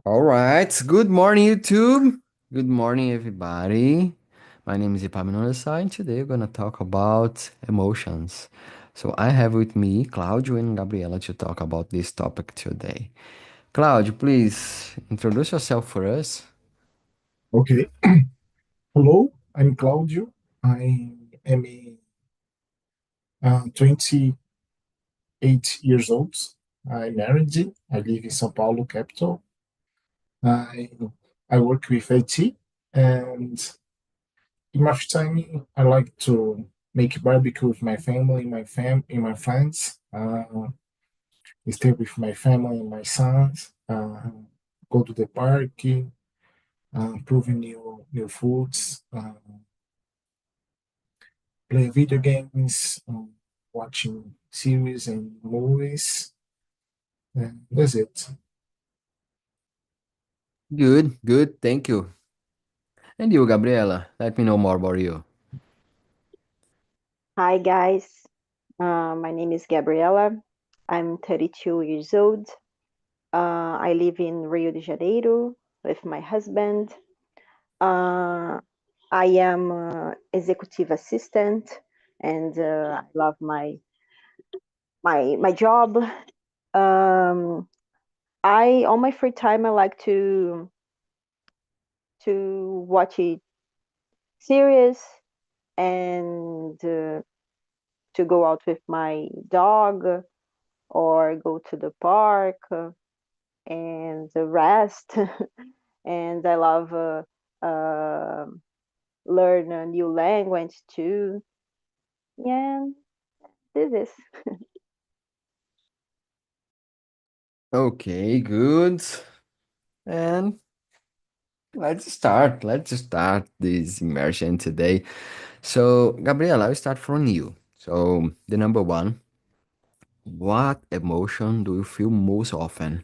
All right. Good morning, YouTube. Good morning, everybody. My name is Ipaminosa, and today we're gonna talk about emotions. So I have with me Claudio and Gabriela to talk about this topic today. Claudio, please introduce yourself for us. Okay. Hello, I'm Claudio. I am 28 years old. I'm married. I live in São Paulo, capital. I I work with IT, and in my free time, I like to make barbecue with my family, and my friends. Stay with my family and my sons. Go to the park, proving new foods. Play video games, watching series and movies. And that's it. Good, good. Thank you. And you, Gabriela, let me know more about you. Hi guys, my name is Gabriela. I'm 32 years old. I live in Rio de Janeiro with my husband. Uh, I am executive assistant, and I love my job. I on my free time I like to watch a series and to go out with my dog or go to the park and rest. And I love uh, learn a new language too. Yeah, this is. Okay, good. And let's start this immersion today. So, Gabriela, I'll start from you. So, the number one, what emotion do you feel most often?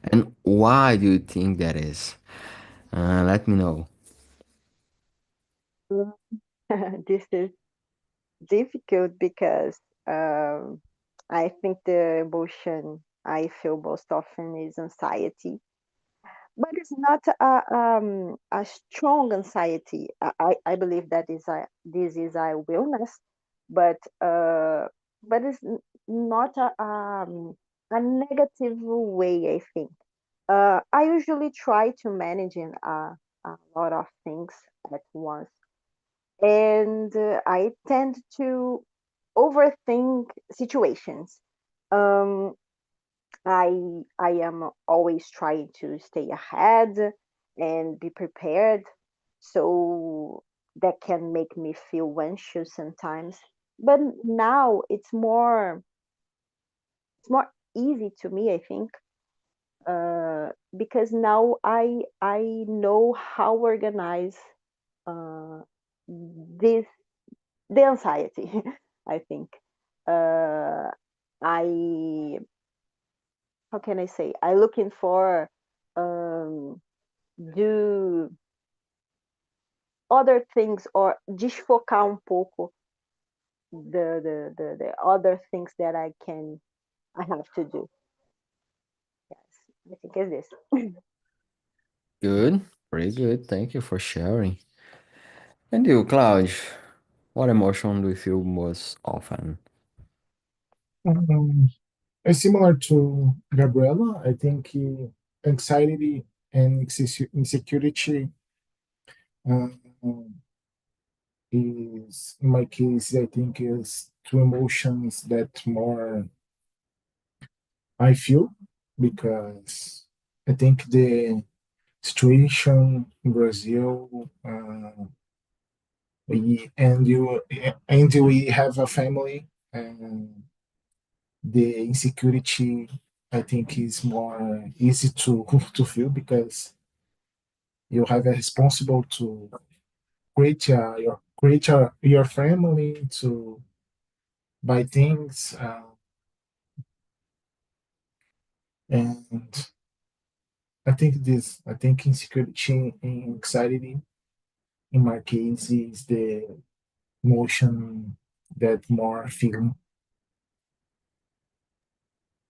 And why do you think that is? Let me know. This is difficult because I think the emotion I feel most often is anxiety, but it's not a strong anxiety. I believe that is a this is a willness, but it's not a negative way. I think I usually try to manage a lot of things at once, and I tend to overthink situations. Um, I am always trying to stay ahead and be prepared, so that can make me feel anxious sometimes. But now it's more easy to me, I think, because now I know how organize uh, this the anxiety. I think uh, I how can I say I looking for um, do other things or desfocar um pouco the other things that I have to do. Yes, I think it's this. Good, pretty good. Thank you for sharing. And you, Claude, what emotion do you feel most often? Um, Similar to Gabriela, I think anxiety and insecurity um, is, in my case, I think is two emotions that more I feel because I think the situation in Brazil, we have a family, and the insecurity I think is more easy to to feel because you have a responsible to your family to buy things, and I think insecurity and anxiety in my case is the emotion that more feeling.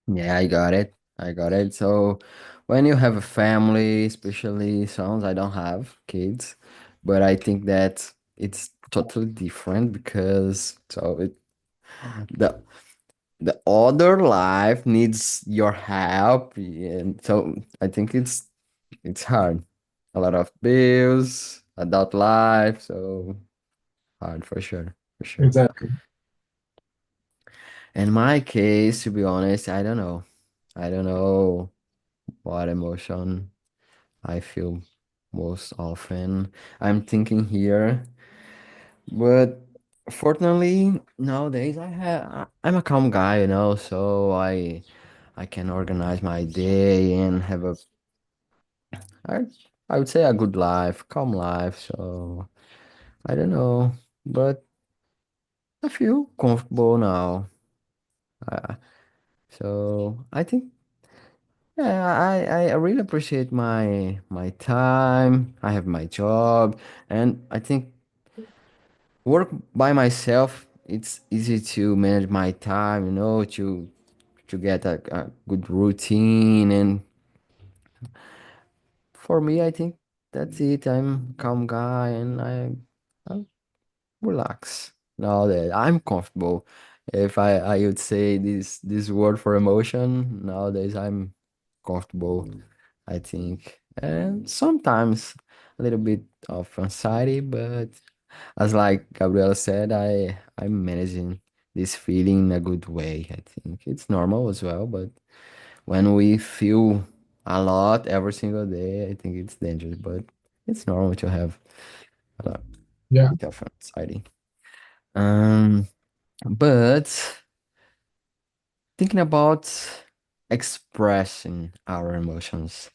Yeah, I got it. I got it. So, when you have a family, especially sons, I don't have kids, but I think that it's totally different because the the other life needs your help, and so I think it's hard. A lot of bills, adult life, so hard for sure, for sure. Exactly. In my case, to be honest, I don't know. I don't know what emotion I feel most often. I'm thinking here, but fortunately nowadays I'm a calm guy, so I can organize my day and have I I would say a good life, calm life. So I don't know, but I feel comfortable now. Uh, so I think yeah, I really appreciate my time. I have my job, and I think work by myself. It's easy to manage my time, to get a good routine. And for me, I think that's it. I'm a calm guy, and I relax. Now that I'm comfortable, if I would say this word for emotion nowadays, I'm comfortable. I think, and sometimes a little bit of anxiety, but as like Gabriela said, I'm managing this feeling in a good way. I think it's normal as well, but when we feel a lot every single day, I think it's dangerous. But it's normal to have a lot Yeah. bit of anxiety. Um, but thinking about expressing our emotions,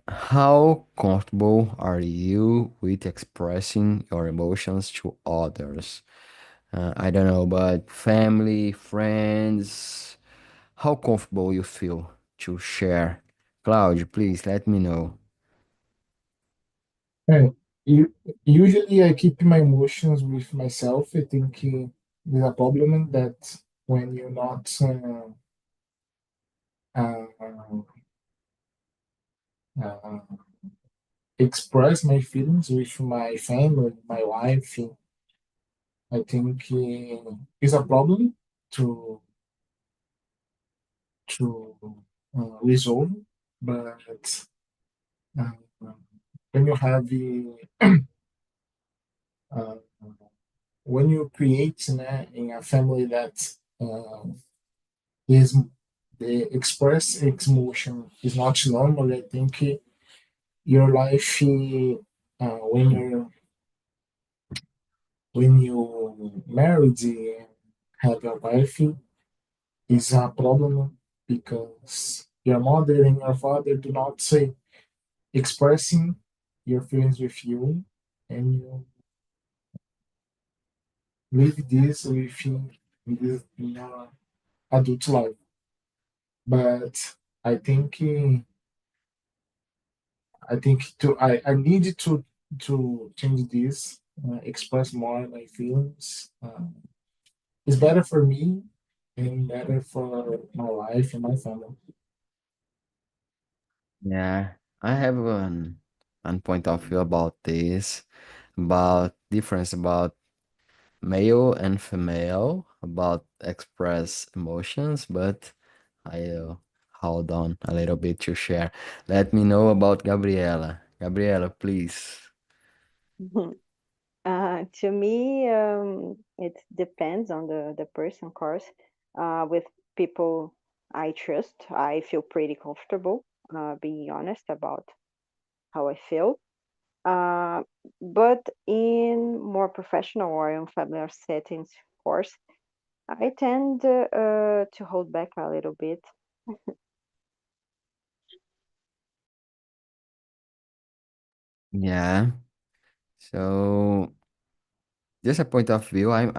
how comfortable are you with expressing your emotions to others? I don't know, but family, friends, how comfortable you feel to share? Claudio, please let me know. And usually I keep my emotions with myself. I think there's a problem that when you're not uh, uh, express my feelings with my family, my wife, I think is a problem to to resolve. But uh, when you have uh, when you create in a family that uh, is the express emotion is not normal, I think your life when you married and have a wife is a problem because your mother and your father do not say expressing your feelings with you, and you live this with in your adult life. But I think I need to change this, express more my feelings. It's better for me and better for my life and my family. Yeah, I have one point of view about this, about difference about male and female, about express emotions, but I'll hold on a little bit to share. Let me know about Gabriela. Gabriela, please. To me, it depends on the person, of course. With people I trust, I feel pretty comfortable being honest about how I feel. Uh, but in more professional or in familiar settings, of course, I tend to hold back a little bit. Yeah. So just a point of view, I've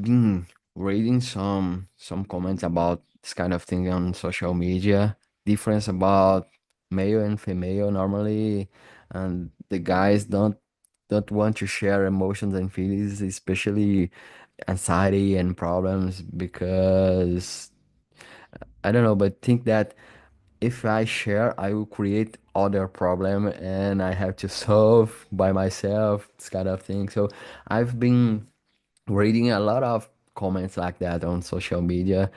been reading some comments about this kind of thing on social media. Difference about male and female normally, and the guys don't want to share emotions and feelings, especially anxiety and problems, because I don't know, but think that if I share, I will create other problem and I have to solve by myself, this kind of thing. So I've been reading a lot of comments like that on social media,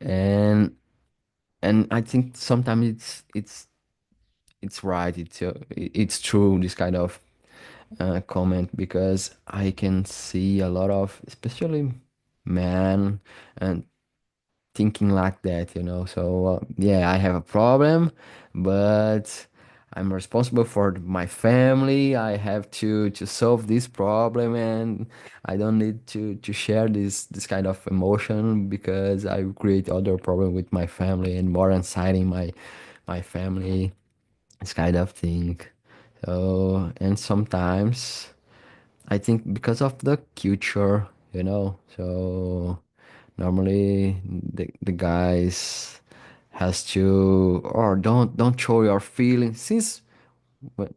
and I think sometimes it's right. It's true, this kind of comment, because I can see a lot of, especially men, and thinking like that, you know. So yeah, I have a problem, but I'm responsible for my family. I have to solve this problem, and I don't need to share this kind of emotion because I will create other problem with my family and more anxiety in my family. This kind of thing. So, and sometimes I think because of the culture, you know. So normally the guys has to, or don't show your feelings since what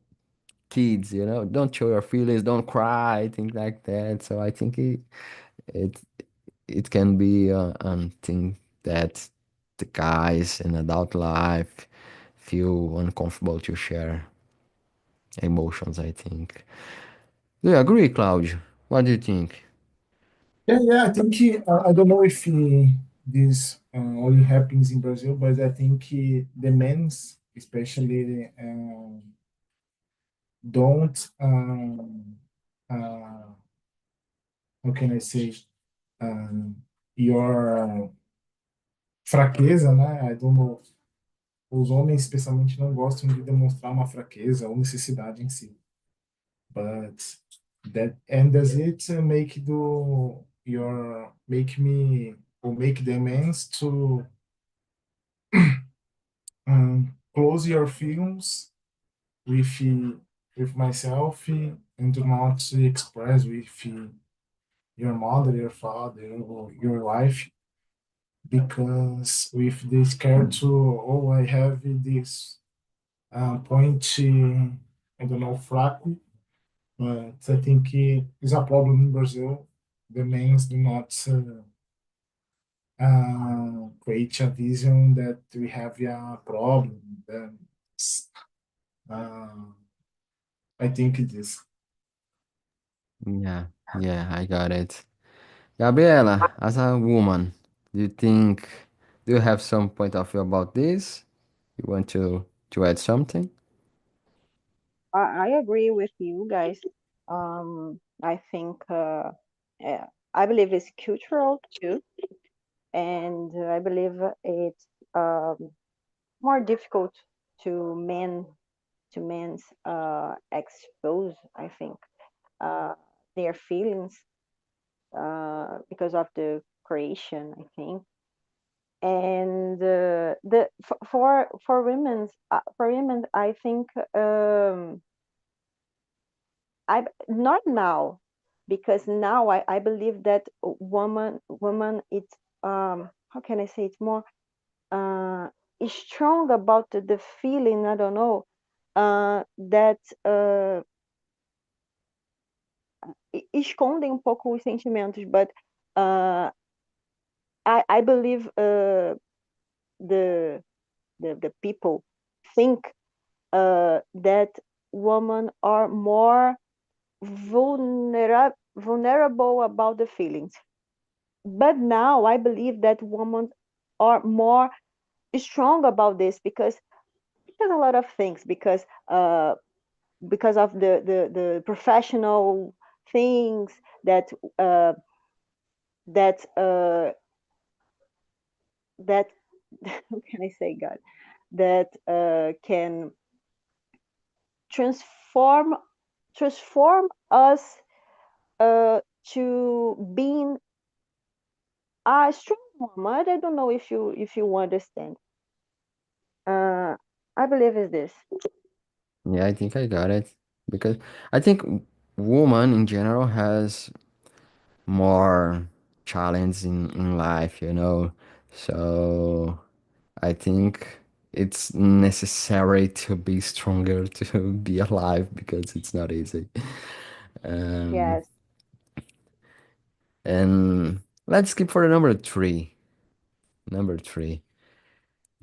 kids, you know, don't show your feelings, don't cry, things like that. So I think it it can be a thing that the guys in adult life feel uncomfortable to share emotions, I think. Do you agree, Claudio? What do you think? Yeah, yeah. I think I don't know if this only happens in Brazil, but I think the men's, especially, don't how can I say um, your fraqueza, né? I don't know. Os homens, especialmente, não gostam de demonstrar uma fraqueza ou necessidade em si. But that, and does it make do your make me or make the demands to close your films with with myself and do not express with your mother, your father, or your wife, because with this care to, oh, I have this point, I don't know, fraco, but I think it's a problem in Brazil. The men do not create a vision that we have a problem. Then, uh, I think it is. Yeah, yeah, I got it. Gabriela, as a woman, do you think, do you have some point of view about this? You want to add something? I agree with you guys. I think yeah, I believe it's cultural too, and I believe it's more difficult to men's expose. I think uh, their feelings because of the creation. I think, and for women, I think. I not now, because now I believe that woman it's how can I say, it's more uh is strong about the feeling, I don't know, that esconde um pouco os sentimentos, but uh I believe the the people think that women are more vulnerable about the feelings. But now I believe that women are more strong about this because a lot of things, because of the professional things that uh, that that how can I say, God, that can transform transform us to being a strong woman. I don't know if you understand. Uh, I believe is this. Yeah, I think I got it. Because I think woman in general has more challenge in life, you know. So I think it's necessary to be stronger to be alive because it's not easy. Um, Yes. and let's skip for the number three. Number three.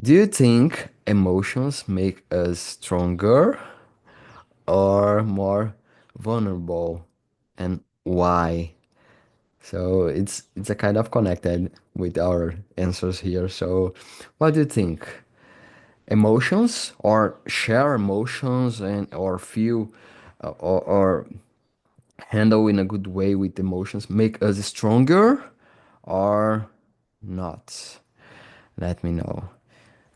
Do you think emotions make us stronger or more vulnerable, and why? So it's a kind of connected with our answers here. So what do you think? Emotions or share emotions and or feel or handle in a good way with emotions make us stronger or not? Let me know.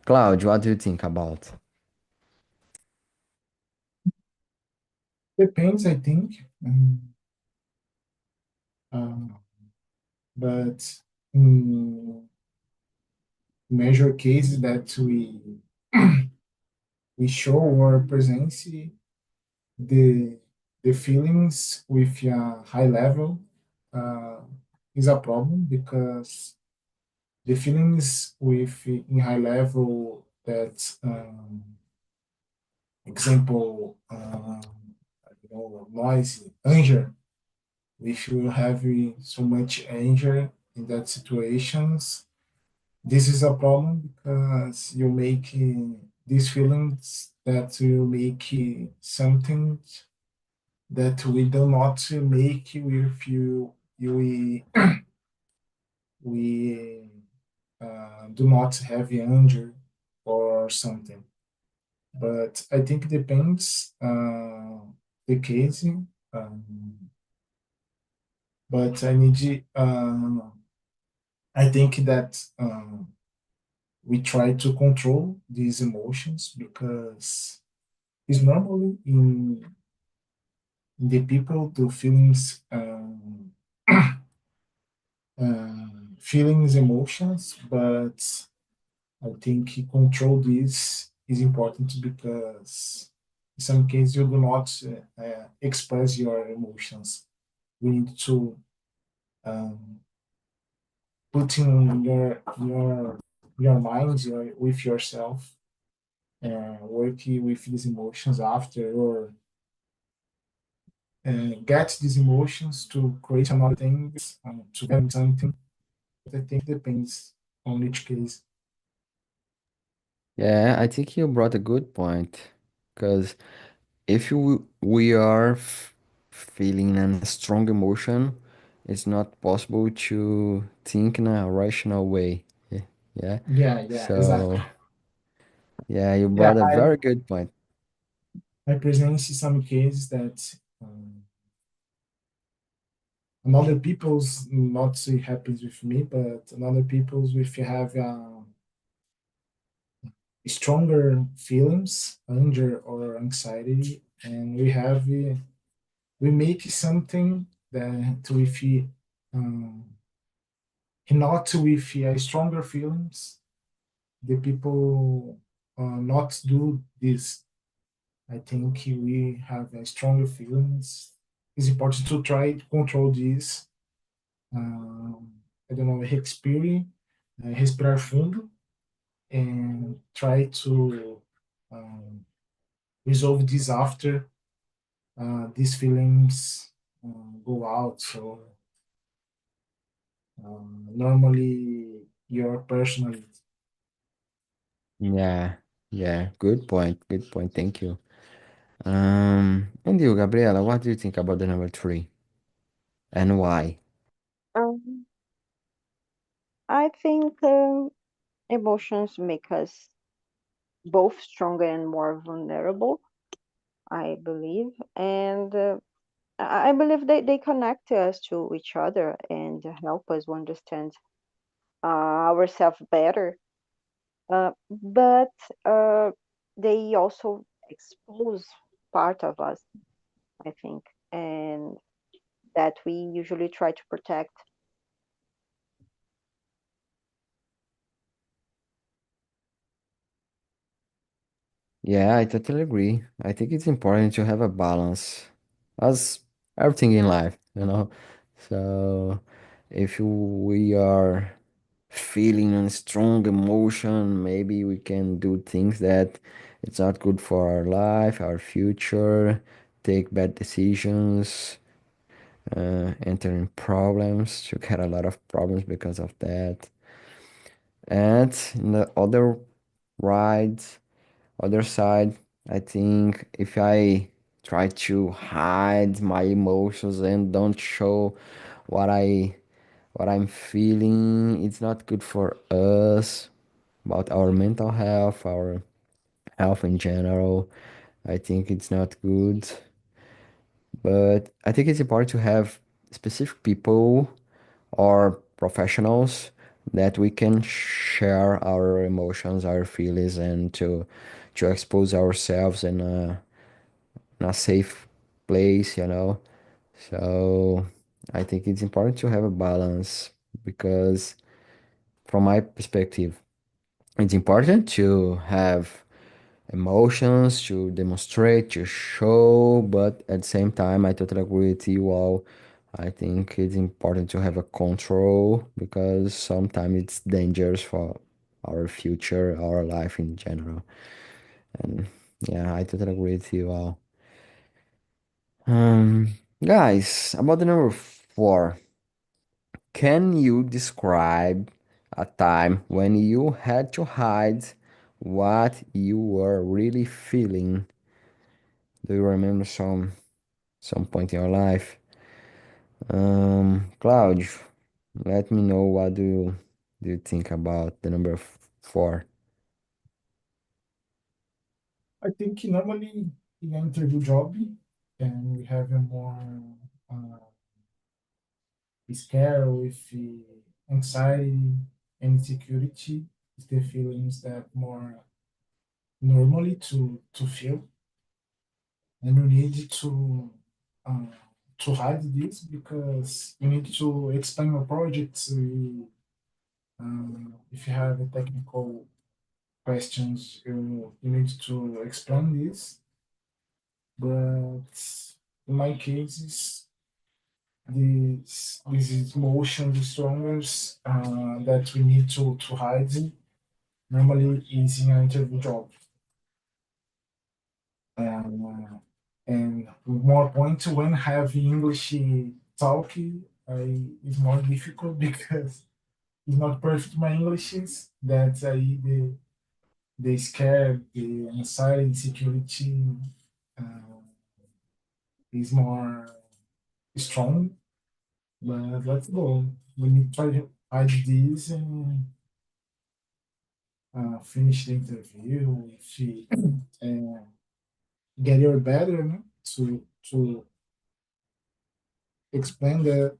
Cloud, what do you think about? Depends, I think. Um, but in major cases that we show our presence, the the feelings with a high level uh, is a problem because the feelings with in high level that example noisy anger, if you have so much anger in that situations, this is a problem because you make these feelings that you make something that we do not make if we we do not have anger or something. But I think it depends the case. But I think that we try to control these emotions because it's normally in the people the feelings feelings emotions, but I think control this is important because in some cases you do not express your emotions. We need to um, put in your mind with yourself and work with these emotions after or get these emotions to create another thing, to get something. But I think it depends on each case. Yeah, I think you brought a good point. Because if we are feeling a strong emotion, it's not possible to think in a rational way. Yeah. Yeah. Yeah, yeah, exactly. So, yeah, you Yeah, brought a I very good point. I present some cases that another people's not so happens with me, but another people's with have stronger feelings, anger or anxiety, and we make something that with um, not with stronger feelings, the people not do this. I think we have stronger feelings. It's important to try to control this. I don't know, respirar fundo and try to um, resolve this after these feelings go out. So normally your personal. Yeah. Yeah. Good point. Good point. Thank you. And you, Gabriela, what do you think about the number three and why? Um, I think emotions make us both stronger and more vulnerable, I believe. And I believe they connect us to each other and help us understand ourselves better. But they also expose part of us, I think, and that we usually try to protect. Yeah, I totally agree. I think it's important to have a balance, as everything in life, you know. So, if we are feeling a strong emotion, maybe we can do things that it's not good for our life, our future, take bad decisions, enter in problems, to get a lot of problems because of that. And in the other right? Other side, I think if I try to hide my emotions and don't show what I'm feeling, it's not good for us, about our mental health, our health in general. I think it's not good. But I think it's important to have specific people or professionals that we can share our emotions, our feelings, and to expose ourselves in a safe place. So I think it's important to have a balance because, from my perspective, it's important to have emotions to demonstrate, to show, but at the same time, I totally agree with you all. I think it's important to have a control because sometimes it's dangerous for our future, our life in general. And yeah, I totally agree with you all. Guys, about the number four, can you describe a time when you had to hide what you were really feeling? Do you remember some point in your life? Claudio, let me know what do you think about the number four? I think normally in an interview job, and we have a more uh, scare with anxiety and insecurity, is the feelings that more normally to feel, and you need uh, to hide this because you need to explain your project. If you have a technical questions, you need to explain this. But in my cases, this emotion, the strongest that we need to hide normally is in an interview job. And more point when have English talk is more difficult because it's not perfect my English is that the scare, the anxiety, insecurity uh, is more strong. But let's go. We need to try to hide this and finish the interview. If you uh, get your better, no? To explain the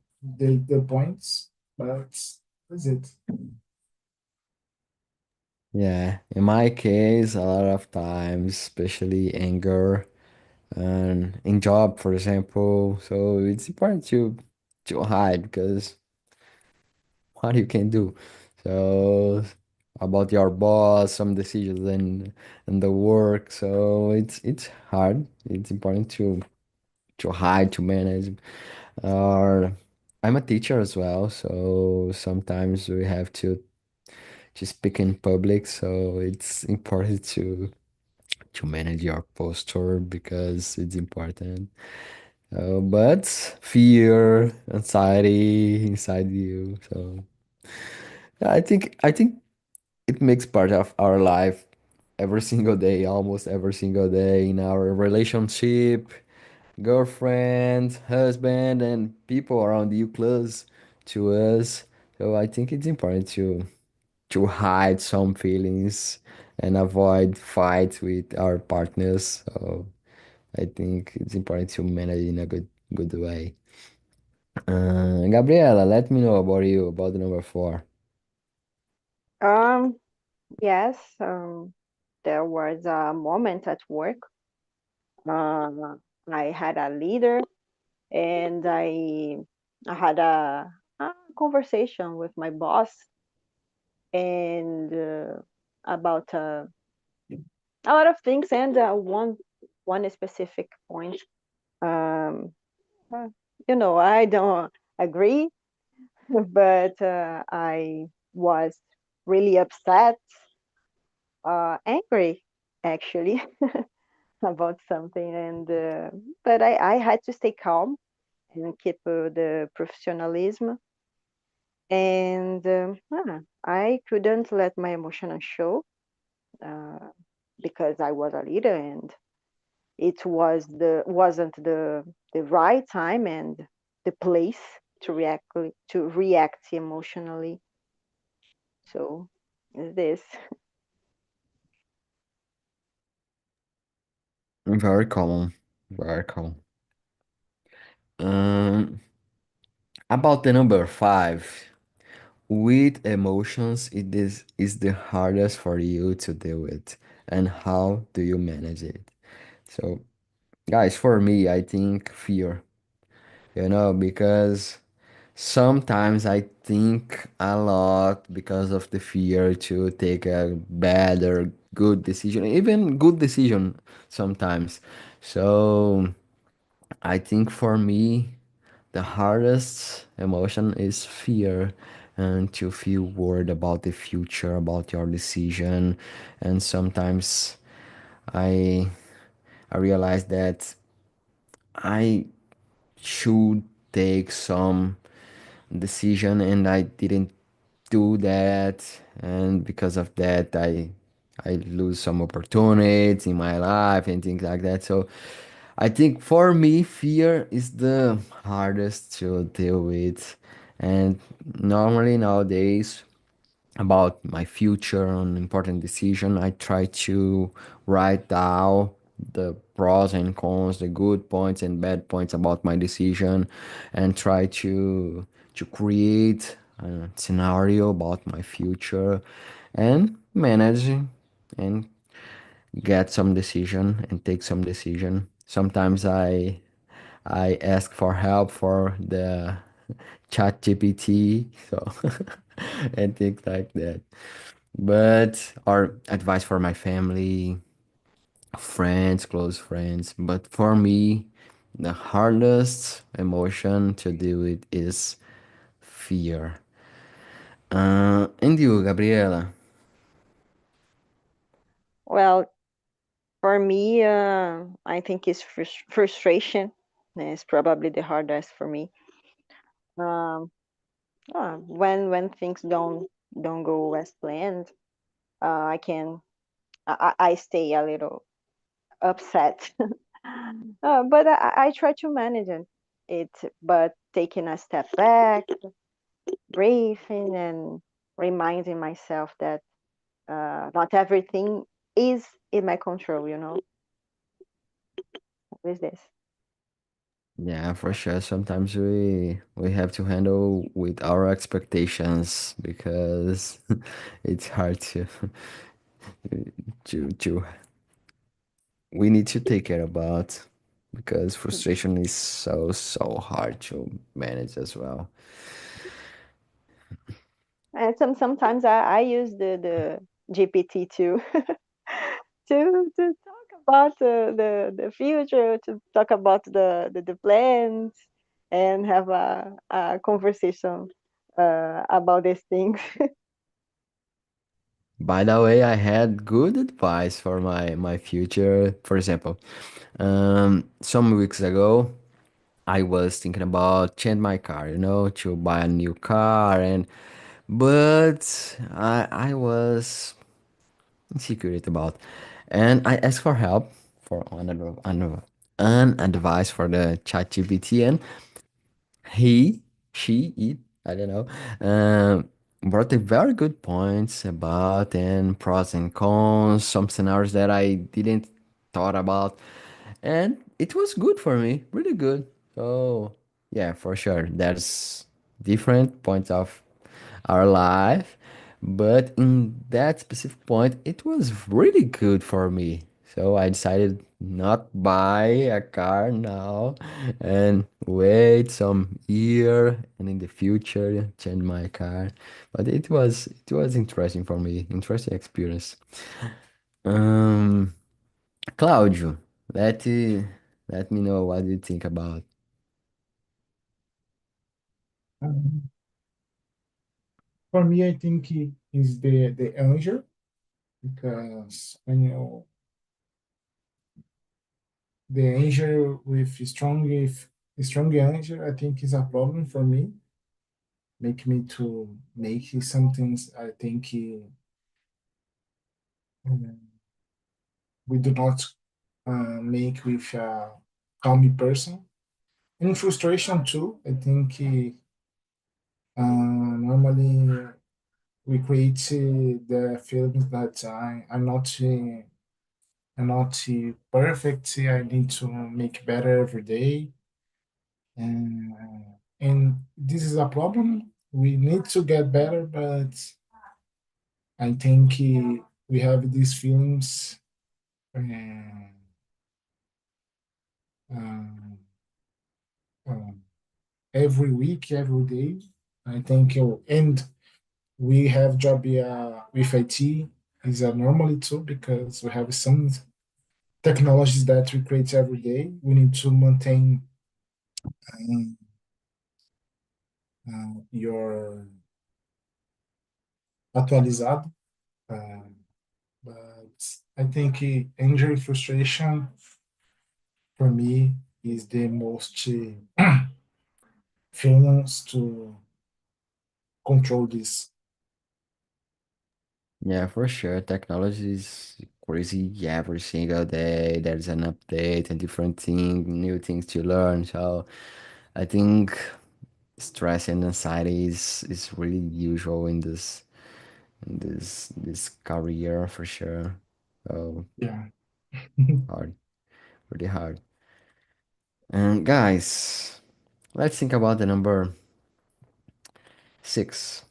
points, but that's it. Yeah, in my case, a lot of times, especially anger and in job, for example. So it's important to hide because what you can do. So about your boss, some decisions and the work. So it's hard. It's important to hide, to manage. Or I'm a teacher as well, so sometimes we have to speak in public. So it's important to manage your posture because it's important. But fear, anxiety inside you. So yeah, I think it makes part of our life every single day, almost every single day in our relationship, girlfriend, husband, and people around you close to us. So I think it's important to hide some feelings and avoid fights with our partners. So I think it's important to manage in a good way. Gabriela, let me know about you, about the number four. Um, yes, there was a moment at work. Uh, I had a leader and I had a conversation with my boss and about a lot of things and one specific point. Um, uh, I don't agree, but I was really upset, angry actually about something, and but I had to stay calm and keep the professionalism, and I couldn't let my emotion show. uh, because I was a leader and wasn't the right time and the place to react emotionally. So is this. Very common. Very common. Um, about the number five, with emotions, is the hardest for you to deal with, and how do you manage it? So, guys, for me, I think fear, because sometimes I think a lot because of the fear to take a bad or good decision, even good decision sometimes. So I think for me, the hardest emotion is fear and to feel worried about the future, about your decision. And sometimes I I realize that I should take some decision and I didn't do that, and because of that I lose some opportunities in my life and things like that. So I think for me fear is the hardest to deal with, and normally nowadays about my future on important decision, I try to write down the pros and cons, the good points and bad points about my decision, and try to create a scenario about my future and manage and get some decision and take some decision. Sometimes I ask for help for the chat GPT, so and things like that. But or advice for my family, friends, close friends. But for me, the hardest emotion to deal with is fear. And you, Gabriela? Well, for me, I think it's frustration is probably the hardest for me. Um, when things don't go as planned, I can I stay a little upset. But I try to manage it, but taking a step back, breathing, and reminding myself that not everything is in my control. With this. Yeah, for sure. Sometimes we have to handle with our expectations because it's hard to we need to take care about because frustration is so hard to manage as well. And sometimes I use the GPT to talk about the future, to talk about the plans, and have a conversation about these things. By the way, I had good advice for my future. For example, some weeks ago, I was thinking about change my car, to buy a new car, but I was insecure about, and I asked for help for an advice for the ChatGPT, and he, she, it, I don't know, brought a very good points about and pros and cons, some scenarios that I didn't thought about, and it was good for me, really good. So yeah, for sure, there's different points of our life, but in that specific point, it was really good for me. So I decided not buy a car now and wait some year and in the future change my car. But it was interesting for me, interesting experience. Um, Claudio, let me know what you think about. Um, for me, I think it is the anger because the anger with strong anger, I think is a problem for me. Make me to make some things I think we do not make with a calm person. And frustration too, I think normally we create the feeling that I'm not perfect. I need to make better every day, and this is a problem. We need to get better, but I think we have these feelings uh, um, um, every week, every day. I think, and we have job with IT is normally too because we have some technologies that we create every day. We need to maintain um, your atualizado. But I think injury frustration for me is the most feelings to control this. Yeah, for sure. Technology is crazy every single day. There's an update, a different thing, new things to learn. So I think stress and anxiety is really usual in this career for sure. So Yeah. hard, really hard. And guys, let's think about the number 6.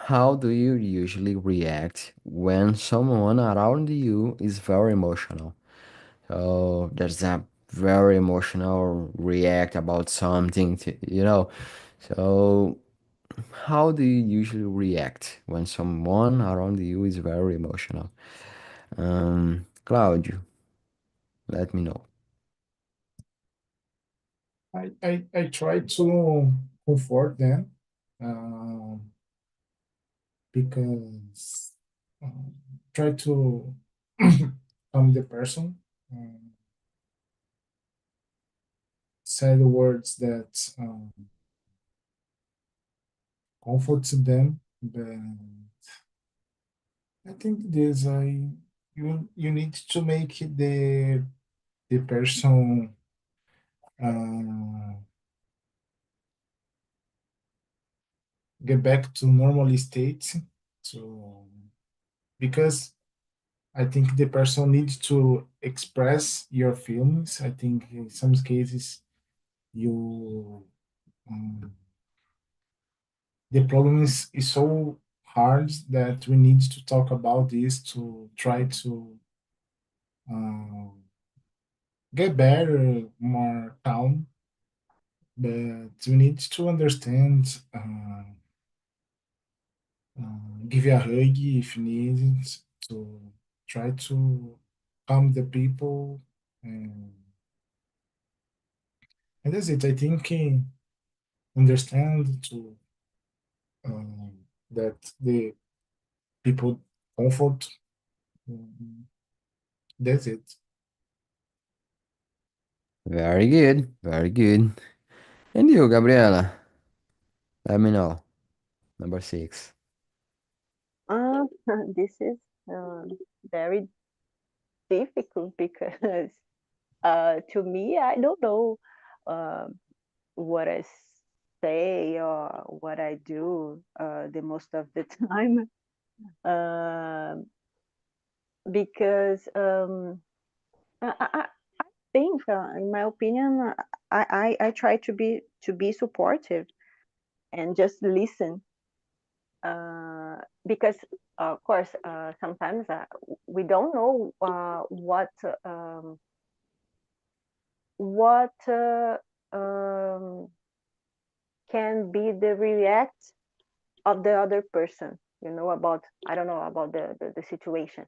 How do you usually react when someone around you is very emotional? So there's a very emotional react about something, So how do you usually react when someone around you is very emotional? Claudio, let me know. I try to comfort them um, because um, try to calm the person, say the words that comforts them. But I think this you need to make the person uh, get back to normal state to because I think the person needs to express your feelings. I think in some cases you um, the problem is so hard that we need to talk about this to try to uh, get better, more calm. But we need to understand, give you a hug if needed, to try to calm the people, and, and that's it. I think understand to that the people comfort. um, That's it. Very good, very good. And you, Gabriela? Let me know. Number 6. Uh, this is very difficult because to me, I don't know uh, what I say or what I do the most of the time. Um because I think, in my opinion, I try to be supportive and just listen. Because of course sometimes we don't know what um, can be the react of the other person, about, I don't know, about the situation.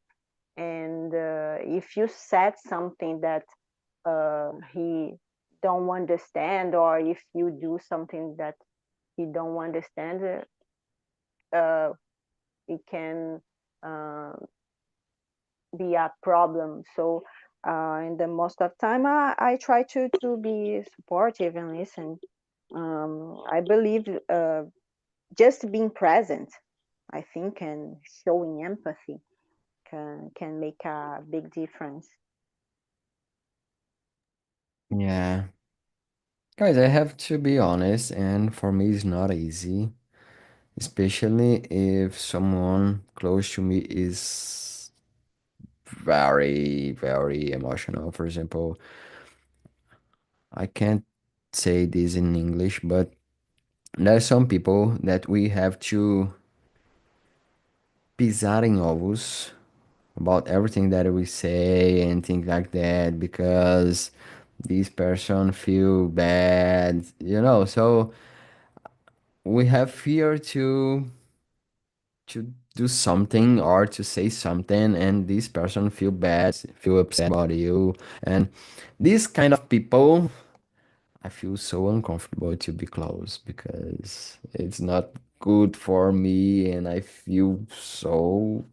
And if you said something that he don't understand, or if you do something that he don't understand, uh, it can uh, be a problem. So in the most of time, I try to be supportive and listen. I believe just being present, I think, and showing empathy can make a big difference. Yeah. Guys, I have to be honest, and for me, it's not easy, especially if someone close to me is very, very emotional. For example, I can't say this in English, but there are some people that we have to pisar em ovos about everything that we say and things like that because this person feel bad, so we have fear to do something or to say something and this person feel bad, feel upset about you. And these kind of people, I feel so uncomfortable to be close because it's not good for me and I feel so,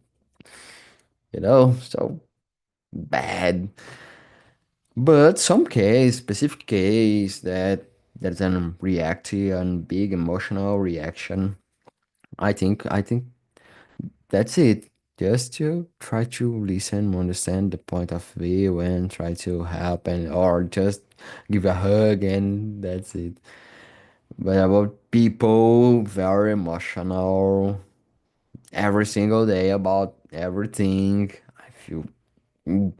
so bad. But some case, specific case that there's an reaction, big emotional reaction. I think that's it. Just to try to listen, understand the point of view, and try to help, and or just give a hug, and that's it. But about people, very emotional every single day about everything. I feel mm,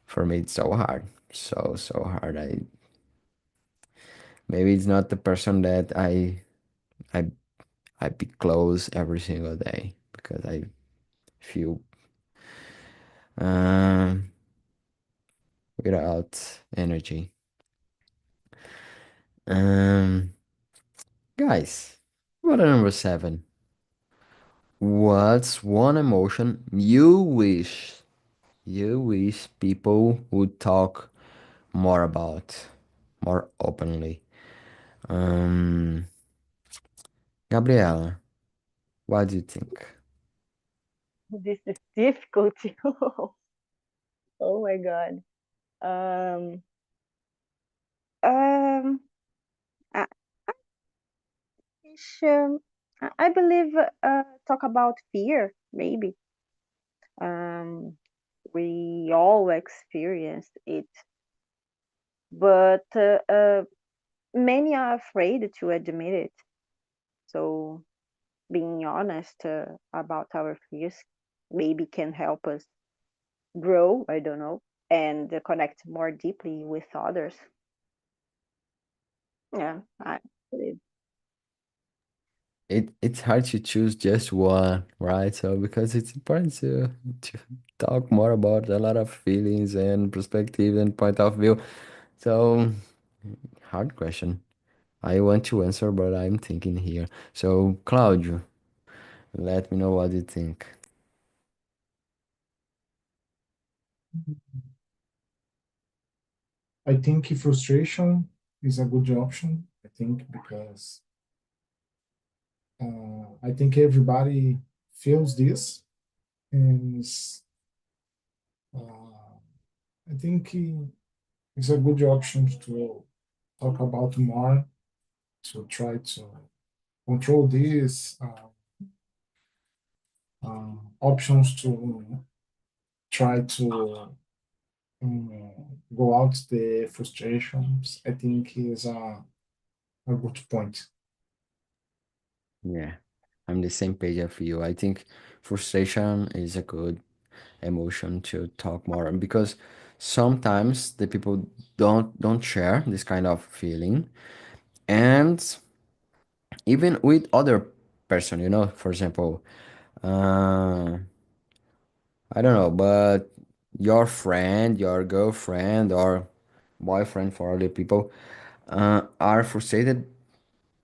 for me it's so hard, so hard. I maybe it's not the person that I I be close every single day because I feel um without energy. Um, guys, what a number seven. What's one emotion you wish people would talk more about, more openly? Um, Gabriela, what do you think? This is difficult. Oh my God. Um, um, I, I believe talk about fear, maybe. Um, we all experience it, but many are afraid to admit it. So being honest about our fears maybe can help us grow, I don't know, and connect more deeply with others. Yeah, I believe. It's hard to choose just one, right? So because it's important to talk more about a lot of feelings and perspective and point of view. So hard question. I want to answer, but I'm thinking here. So Claudio, let me know what you think. I think frustration is a good option. I think because I think everybody feels this, and uh, I think it's a good option to talk about more, to try to control this, options to try to go out the frustrations. I think is a good point. Yeah, I'm the same page as you. I think frustration is a good emotion to talk more because sometimes the people don't share this kind of feeling, and even with other person, for example, uh, I don't know, but your friend, your girlfriend, or boyfriend for other people are frustrated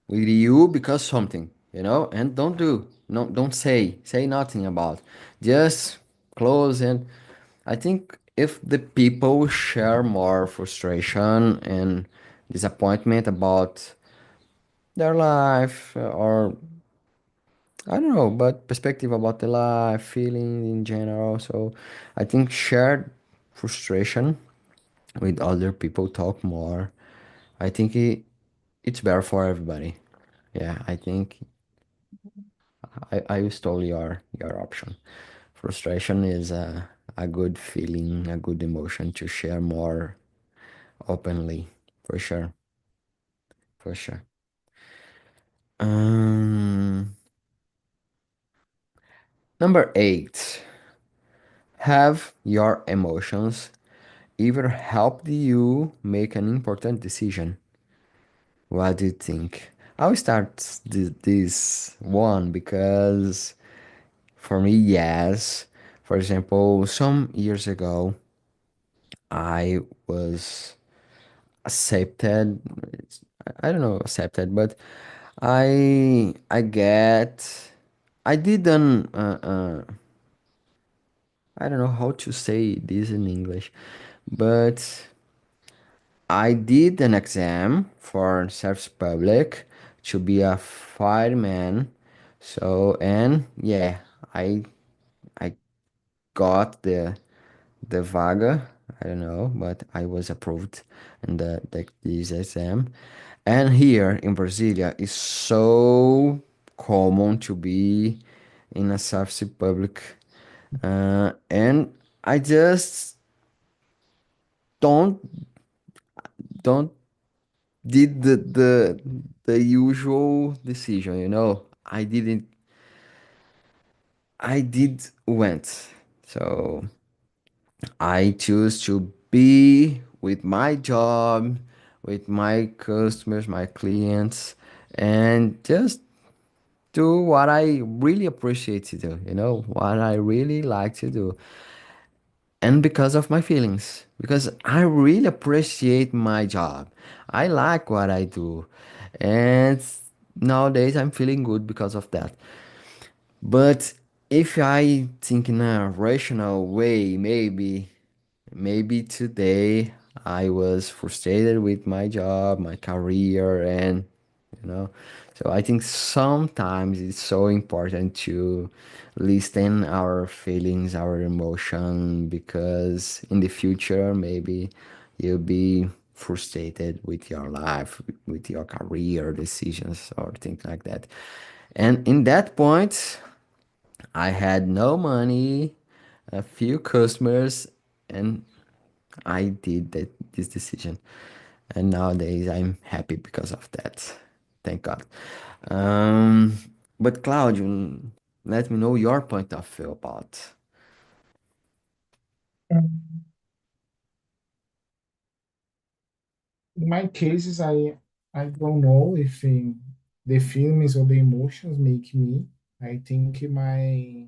with you because something, and don't say nothing about, just close. And I think if the people share more frustration and disappointment about their life or I don't know, but perspective about the life, feeling in general. So I think shared frustration with other people talk more. I think it's better for everybody. Yeah, I think I will stole your option. Frustration is a good feeling, a good emotion to share more openly, for sure, for sure. Um, Number 8. Have your emotions ever helped you make an important decision? What do you think? I'll start this one because for me, yes. For example, some years ago, I was accepted. I don't know, accepted, but I get. I didn't. I don't know how to say this in English, but I did an exam for service public to be a fireman. So and yeah, I I got the vaga. I don't know, but I was approved in this exam. And here in Brasilia, it's so common to be in a service public, and I just don't don't did the usual decision, you know. I did went. So I choose to be with my job, with my customers, my clients, and just do what I really appreciate to do, you know, what I really like to do. And because of my feelings, because I really appreciate my job. I like what I do. And nowadays I'm feeling good because of that. But if I think in a rational way, maybe today I was frustrated with my job, my career, and you know. So I think sometimes it's so important to listen our feelings, our emotion, because in the future maybe you'll be frustrated with your life, with your career decisions or things like that. And in that point, I had no money, a few customers, and I did this decision. And nowadays I'm happy because of that. Thank God. Um, but Claudio, let me know your point of view about. In my cases, I don't know if the feelings or the emotions make me. I think my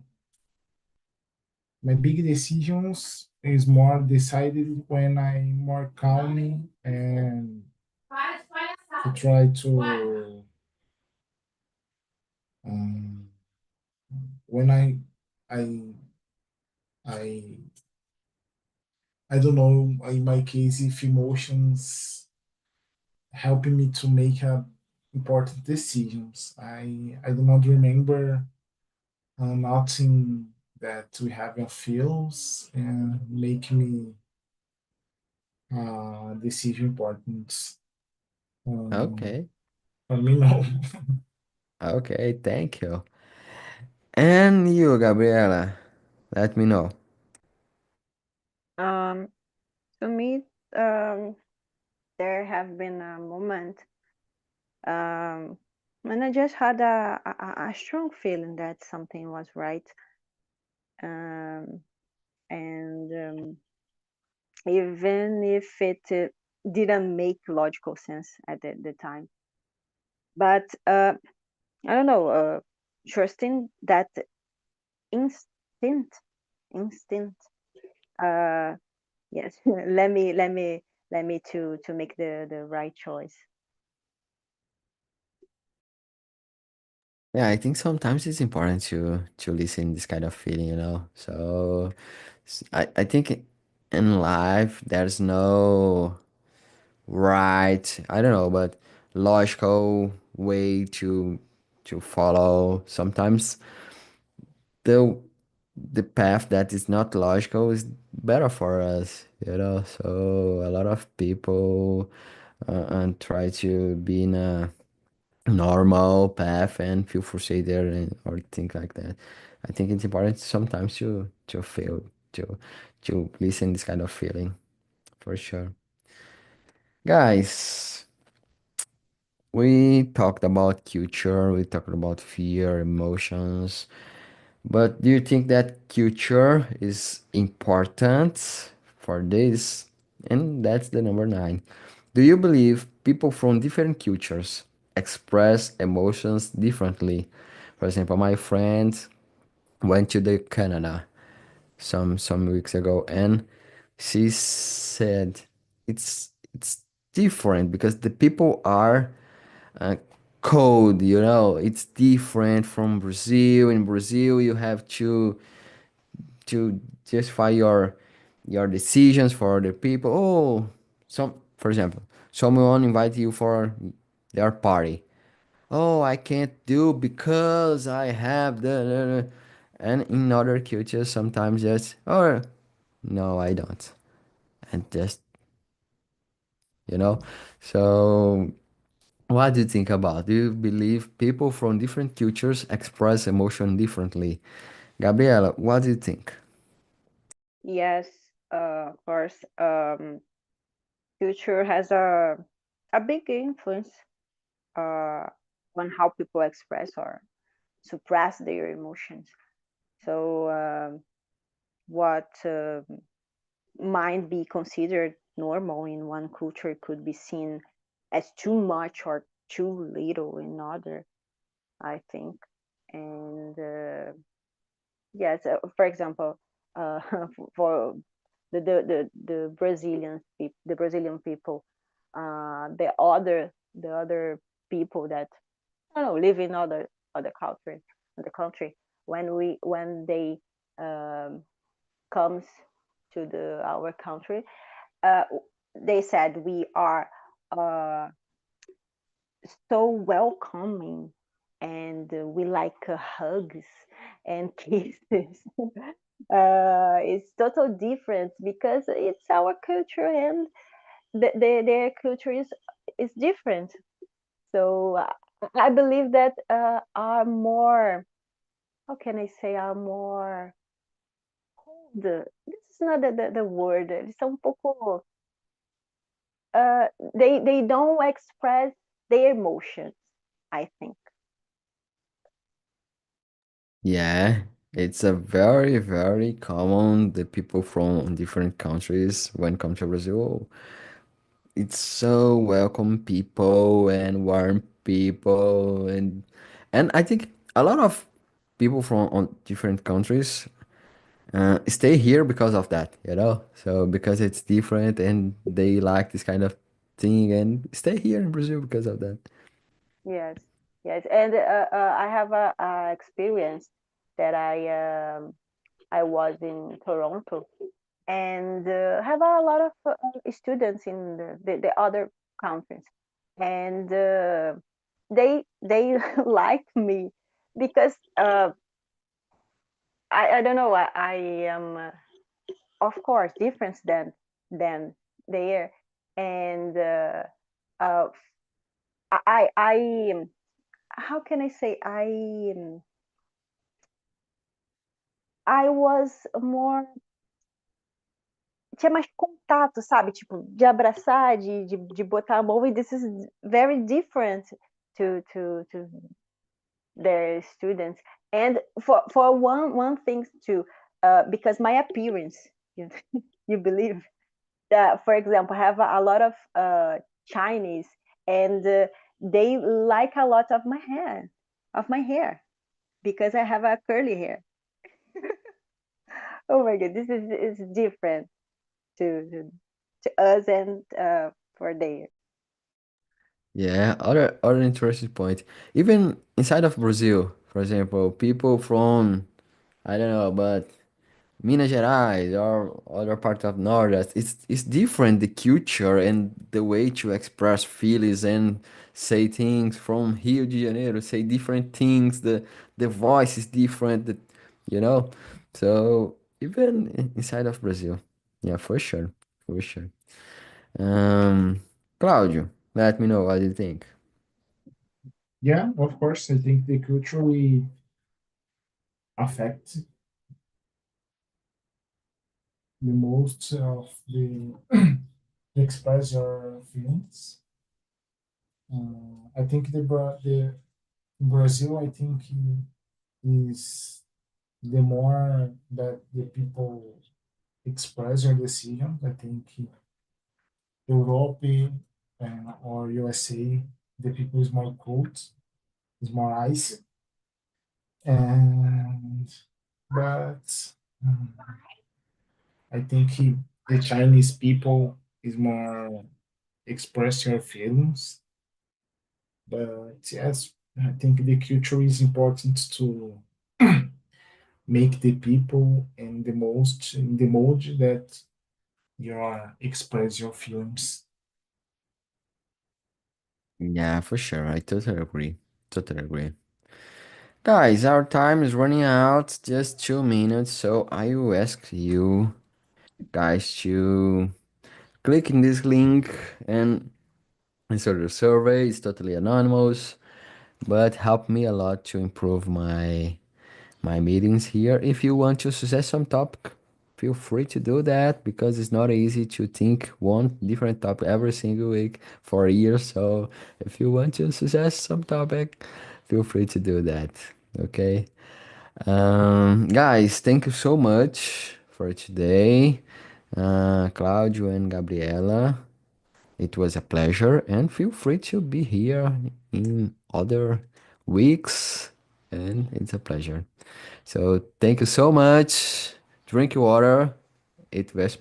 big decisions is more decided when I'm more calm and to try to um, when I I I don't know in my case if emotions helping me to make important decisions. I do not remember nothing that we have in feels and make me decision important. Um, Okay, for me, no. okay, thank you. And you, Gabriela, let me know. Um, to me, um, there have been a moment um, when I just had a strong feeling that something was right. Um, and even if it didn't make logical sense at the time. But I don't know, trusting that instinct, instinct. Uh, yes, let me to make the right choice. Yeah, I think sometimes it's important to listen this kind of feeling, you know. So I think in life there's no right, I don't know, but logical way to follow. Sometimes the the path that is not logical is better for us, you know. So a lot of people and try to be in a normal path and feel frustrated and or things like that. I think it's important sometimes to feel to to listen this kind of feeling for sure. Guys, we talked about culture, we talked about fear, emotions, but do you think that culture is important for this? And that's the number nine. Do you believe people from different cultures express emotions differently? For example, my friend went to the Canada some weeks ago, and she said it's different because the people are uh, cold. It's different from Brazil. In Brazil, you have to justify your decisions for the people. Oh, for example, someone invite you for their party. Oh, I can't do because I have the. And in other cultures, sometimes just, oh, no, I don't. And just, you know. So, what do you think about? Do you believe people from different cultures express emotion differently? Gabriela, what do you think? Yes, of course. Culture has a big influence uh, on how people express or suppress their emotions. So, what might be considered normal in one culture could be seen as too much or too little in other, I think. And yes, for example, uh, for the the Brazilian people, the other people that I don't know live in other country, the country, when they um, comes to our country, uh, they said we are uh, so welcoming, and we like hugs and kisses. It's total different because it's our culture, and their culture is different. So I believe that are more, how can I say, are more cold. This is not the word. Eles são um pouco, they don't express their emotions, I think. Yeah, it's a very, very common the people from different countries when come to Brazil. It's so welcome people and warm people and I think a lot of people from on different countries stay here because of that. So because it's different and they like this kind of thing and stay here in Brazil because of that. Yes, yes, and I have a experience that I was in Toronto, and have a lot of students in the other countries, and they liked me because I don't know, I am of course different than there, and uh, I how can I say, I was more, tinha mais contato, sabe? Tipo, de abraçar, de botar a mão, e this is very different to their students. And for one thing too, because my appearance, you, you believe that, for example, I have a lot of Chinese, and they like a lot of my hair, because I have a curly hair. Oh my god, this is different to to us, and for there. Yeah, other interesting point. Even inside of Brazil, for example, people from I don't know, but Minas Gerais or other part of Nordeste, it's different the culture and the way to express feelings and say things from Rio de Janeiro, say different things. The voice is different, you know. So even inside of Brazil, yeah, for sure. Um, Claudio, let me know what you think. Yeah, of course. I think the culturally affect the most of the express your feelings. I think the Brazil, I think, is the more that the people express their decisions. I think Europe or USA, the people is more cold, is more icy, and but um, I think the Chinese people is more express your feelings. But yes, I think the culture is important to make the people in the most in the mode that you are express your feelings. Yeah, for sure. I totally agree. Totally agree. Guys, our time is running out. Just 2 minutes, so I will ask you guys to click in this link and answer the survey. It's totally anonymous, but help me a lot to improve my meetings here. If you want to suggest some topic, feel free to do that because it's not easy to think one different topic every single week for a year. So if you want to suggest some topic, feel free to do that. Okay. Guys, thank you so much for today. Claudio and Gabriela, it was a pleasure, and feel free to be here in other weeks, and it's a pleasure. So thank you so much. Drink your water. Eat vegetables.